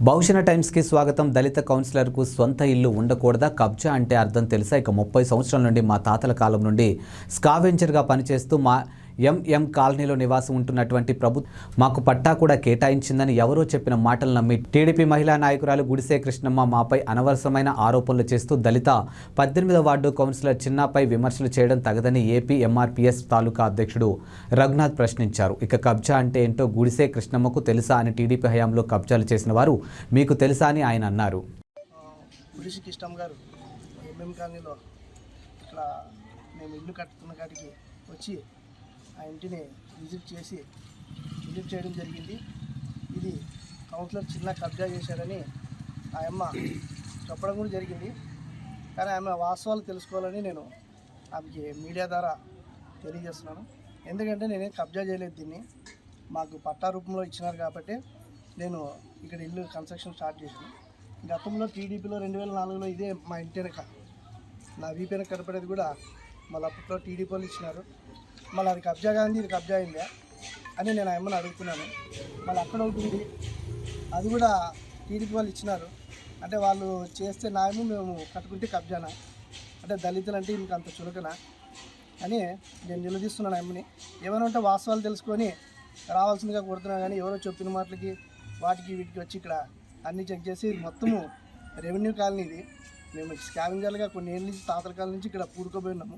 బహుజన టైమ్స్కి స్వాగతం. దళిత కౌన్సిలర్కు సొంత ఇల్లు ఉండకూడదా? కబ్జా అంటే అర్థం తెలుసా? ఇక 30 సంవత్సరాల నుండి మా తాతల కాలం నుండి స్కావెంజర్గా పనిచేస్తూ మా ఎంఎం కాలనీలో నివాసం ఉంటున్నటువంటి మాకు పట్టా కూడా కేటాయించిందని ఎవరో చెప్పిన మాటలు నమ్మి టీడీపీ మహిళా నాయకురాలు గుడిసే కృష్ణమ్మ మాపై అనవసరమైన ఆరోపణలు చేస్తూ దళిత 18వ వార్డు కౌన్సిలర్ చిన్నాపై విమర్శలు చేయడం తగదని ఏపీ ఎంఆర్పీఎస్ తాలూకా అధ్యక్షుడు రఘునాథ్ ప్రశ్నించారు. ఇక కబ్జా అంటే ఏంటో గుడిసే కృష్ణమ్మకు తెలుసా అని టీడీపీ హయాంలో కబ్జాలు చేసిన వారు మీకు తెలుసా అని ఆయన అన్నారు. గుడిసే కృష్ణమ్మ గారు ఎంఎం కాలనీలో ఇట్లా మేము ఇల్లు కట్టుకున్న కాడికి వచ్చి ఆ ఇంటిని విజిట్ చేయడం జరిగింది. ఇది కౌన్సిలర్ చిన్న కబ్జా చేశారని ఆ అమ్మ చెప్పడం కూడా జరిగింది. కానీ ఆమె వాస్తవాలు తెలుసుకోవాలని నేను ఆమెకి మీడియా ద్వారా తెలియజేస్తున్నాను. ఎందుకంటే నేనేం కబ్జా చేయలేదు, దీన్ని మాకు పట్టా రూపంలో ఇచ్చినారు కాబట్టి నేను ఇక్కడ ఇల్లు కన్స్ట్రక్షన్ స్టార్ట్ చేశాను. గతంలో టీడీపీలో 2004లో ఇదే మా ఇంటి వెనక నా వీపీ వెనక కనపడేది కూడా మళ్ళీ అప్పట్లో టీడీపీ వాళ్ళు ఇచ్చినారు. మళ్ళీ అది కబ్జా కాంది, ఇది కబ్జా అయిందా అని నేను అమ్మని అడుగుతున్నాను. మళ్ళీ అక్కడ ఉంటుంది, అది కూడా టీడీపీ వాళ్ళు ఇచ్చినారు. అంటే వాళ్ళు చేస్తే న్యాయము, మేము కట్టుకుంటే కబ్జానా? అంటే దళితులు అంటే ఇంక అంత చులకనా అని నేను నిలదీస్తున్నాను అమ్మని. ఏమైనా ఉంటే వాస్తవాలు తెలుసుకొని రావాల్సిందిగా కోరుతున్నాను. కానీ ఎవరో చెప్పిన మాటలకి వాటికి వీటికి వచ్చి ఇక్కడ అన్నీ చెక్ చేసి మొత్తము రెవెన్యూ కాలనీ ఇది. మేము స్కావెంజర్లుగా కొన్ని ఏళ్ళ నుంచి తాతల కాలం నుంచి ఇక్కడ పూడుకోబోయినాము.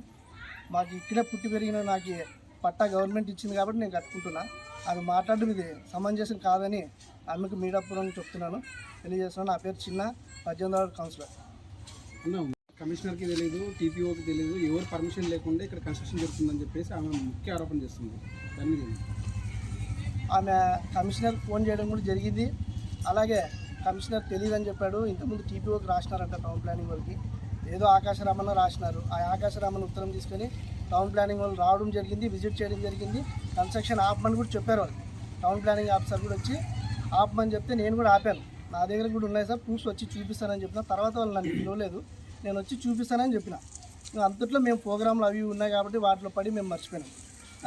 మాకు ఇక్కడే పుట్టి పెరిగిన నాకు పట్టా గవర్నమెంట్ ఇచ్చింది కాబట్టి నేను కట్టుకుంటున్నా. ఆమె మాట్లాడడం ఇది సమంజసం కాదని ఆమెకు మీడియాపురం చెప్తున్నాను, తెలియజేస్తున్నాను. నా పేరు చిన్న, 18వ వార్డు కౌన్సిలర్. కమిషనర్కి తెలియదు, టీపీఓకి తెలియదు, ఎవరు పర్మిషన్ లేకుండా ఇక్కడ కన్స్ట్రక్షన్ జరుగుతుందని చెప్పేసి ఆమె ముఖ్య ఆరోపణ చేస్తుంది. దాని మీద ఆమె కమిషనర్కి ఫోన్ చేయడం కూడా జరిగింది. అలాగే కమిషనర్ తెలియదని చెప్పాడు. ఇంతకుముందు టీపీఓకి రాసినారంట టౌన్ ప్లానింగ్ వాళ్ళకి, ఏదో ఆకాశరామన్న రాసినారు. ఆ ఆకాశరామన్న ఉత్తరం తీసుకొని టౌన్ ప్లానింగ్ వాళ్ళు రావడం జరిగింది, విజిట్ చేయడం జరిగింది. కన్స్ట్రక్షన్ ఆపమని కూడా చెప్పారు వాళ్ళు. టౌన్ ప్లానింగ్ ఆఫీసర్ కూడా వచ్చి ఆపమని చెప్తే నేను కూడా ఆపాను. నా దగ్గర కూడా ఉన్నాయి సార్, ప్రూఫ్స్ వచ్చి చూపిస్తానని చెప్పిన. తర్వాత వాళ్ళు నన్ను పిలవలేదు, నేను వచ్చి చూపిస్తానని చెప్పిన. అంతట్లో మేము ప్రోగ్రాంలు అవి ఉన్నాయి కాబట్టి వాటిలో పడి మేము మర్చిపోయినాం.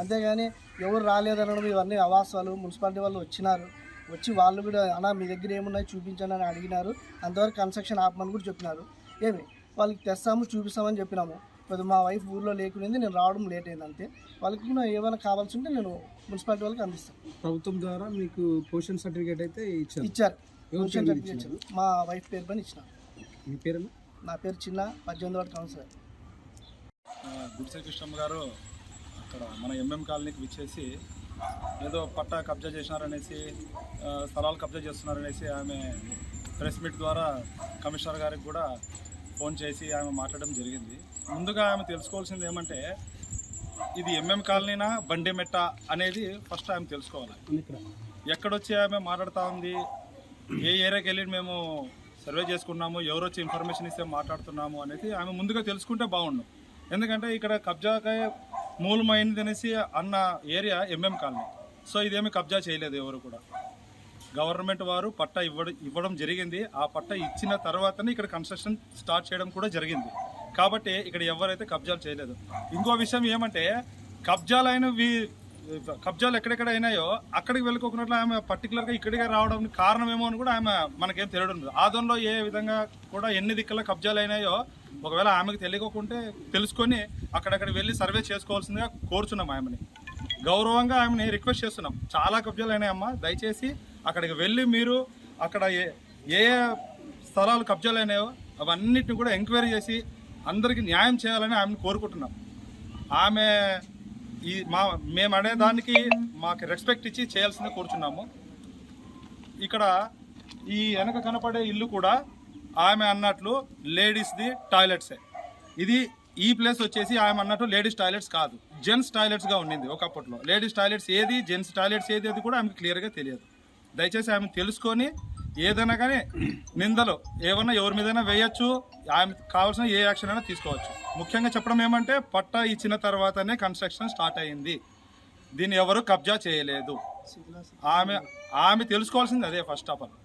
అంతేగాని ఎవరు రాలేదనడం ఇవన్నీ అవాస్తవాలు. మున్సిపాలిటీ వాళ్ళు వచ్చినారు, వచ్చి వాళ్ళు కూడా అన్నా మీ దగ్గర ఏమున్నాయి చూపించండి అని అడిగినారు. అంతవరకు కన్స్ట్రక్షన్ ఆపమని కూడా చెప్పినారు. ఏమి వాళ్ళకి తెస్తాము చూపిస్తామని చెప్పినాము. కొద్దిగా మా వైఫ్ ఊర్లో లేకునేది, నేను రావడం లేట్ అయింది అంతే. వాళ్ళకి ఏమైనా కావాల్సి ఉంటే నేను మున్సిపాలిటీ వాళ్ళకి అందిస్తాను. ప్రభుత్వం ద్వారా మీకు పొజిషన్ సర్టిఫికేట్ అయితే ఇచ్చారు. పొజిషన్ సర్టిఫికేట్ ఇచ్చారు. మా వైఫ్ పేరు పైన ఇచ్చినారు. మీ పేరు? నా పేరు చిన్న, 18వ వార్డు కౌన్సిలర్. గుడిసే కృష్ణమ్మ గారు అక్కడ మన ఎంఎం కాలనీకి విచ్చేసి ఏదో పట్టా కబ్జా చేసినారనేసి, స్థలాలు కబ్జా చేస్తున్నారనేసి ఆమె ప్రెస్ మీట్ ద్వారా కమిషనర్ గారికి కూడా ఫోన్ చేసి ఆమె మాట్లాడడం జరిగింది. ముందుగా ఆమె తెలుసుకోవాల్సింది ఏమంటే, ఇది ఎంఎం కాలనీనా బండిమెట్ట అనేది ఫస్ట్ ఆమె తెలుసుకోవాలి. ఎక్కడొచ్చి ఆమె మాట్లాడుతూ ఉంది, ఏ ఏరియాకి వెళ్ళి మేము సర్వే చేసుకున్నాము, ఎవరు వచ్చి ఇన్ఫర్మేషన్ ఇస్తే మాట్లాడుతున్నాము అనేది ఆమె ముందుగా తెలుసుకుంటే బాగుండు. ఎందుకంటే ఇక్కడ కబ్జాకే మూలమైంది అనేసి అన్న ఏరియా ఎంఎం కాలనీ. సో ఇదేమి కబ్జా చేయలేదు ఎవరు కూడా. గవర్నమెంట్ వారు పట్టా ఇవ్వడం జరిగింది. ఆ పట్టా ఇచ్చిన తర్వాతనే ఇక్కడ కన్స్ట్రక్షన్ స్టార్ట్ చేయడం కూడా జరిగింది. కాబట్టి ఇక్కడ ఎవరైతే కబ్జాలు చేయలేదు. ఇంకో విషయం ఏమంటే, కబ్జాలు ఎక్కడెక్కడ అయినాయో అక్కడికి వెళ్ళుకోకున్నట్లు ఆమె పర్టికులర్గా ఇక్కడికి రావడానికి కారణం ఏమో అని కూడా ఆమె మనకేం తెలియడం లేదు. ఆదంలో ఏ విధంగా కూడా ఎన్ని దిక్కుల కబ్జాలు అయినాయో ఒకవేళ ఆమెకు తెలియకుంటే తెలుసుకొని అక్కడక్కడికి వెళ్ళి సర్వే చేసుకోవాల్సిందిగా కోరుచున్నాం. ఆమెని గౌరవంగా ఆమెని రిక్వెస్ట్ చేస్తున్నాం. చాలా కబ్జాలు అయినాయమ్మా, దయచేసి అక్కడికి వెళ్ళి మీరు అక్కడ ఏ స్థలాలు కబ్జాలు అయినాయో అవన్నిటిని కూడా ఎంక్వైరీ చేసి అందరికీ న్యాయం చేయాలని ఆమెను కోరుకుంటున్నాం. ఆమె మేము అనేదానికి మాకు రెస్పెక్ట్ ఇచ్చి చేయాల్సిందే కోరుచున్నాము. ఇక్కడ ఈ వెనక కనపడే ఇల్లు కూడా ఆమె అన్నట్లు లేడీస్ది టాయిలెట్సే. ఈ ప్లేస్ వచ్చేసి ఆమె అన్నట్టు లేడీస్ టాయిలెట్స్ కాదు, జెంట్స్ టాయిలెట్స్గా ఉండింది ఒకప్పట్లో. లేడీస్ టాయిలెట్స్ ఏది, జెంట్స్ టాయిలెట్స్ ఏది అది కూడా ఆమెకు క్లియర్గా తెలియదు. దయచేసి ఆమె తెలుసుకొని ఏదైనా కానీ నిందలు ఏమన్నా ఎవరి మీదైనా వేయచ్చు, ఆమె కావాల్సిన ఏ యాక్షన్ అయినా తీసుకోవచ్చు. ముఖ్యంగా చెప్పడం ఏమంటే, పట్టా ఇచ్చిన తర్వాతనే కన్స్ట్రక్షన్ స్టార్ట్ అయ్యింది, దీన్ని ఎవరు కబ్జా చేయలేదు. ఆమె తెలుసుకోవాల్సింది అదే ఫస్ట్ ఆఫ్ ఆల్.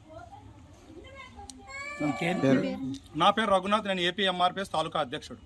నా పేరు రఘునాథ్, నేను ఏపీ ఎంఆర్పీఎస్ తాలూకా అధ్యక్షుడు.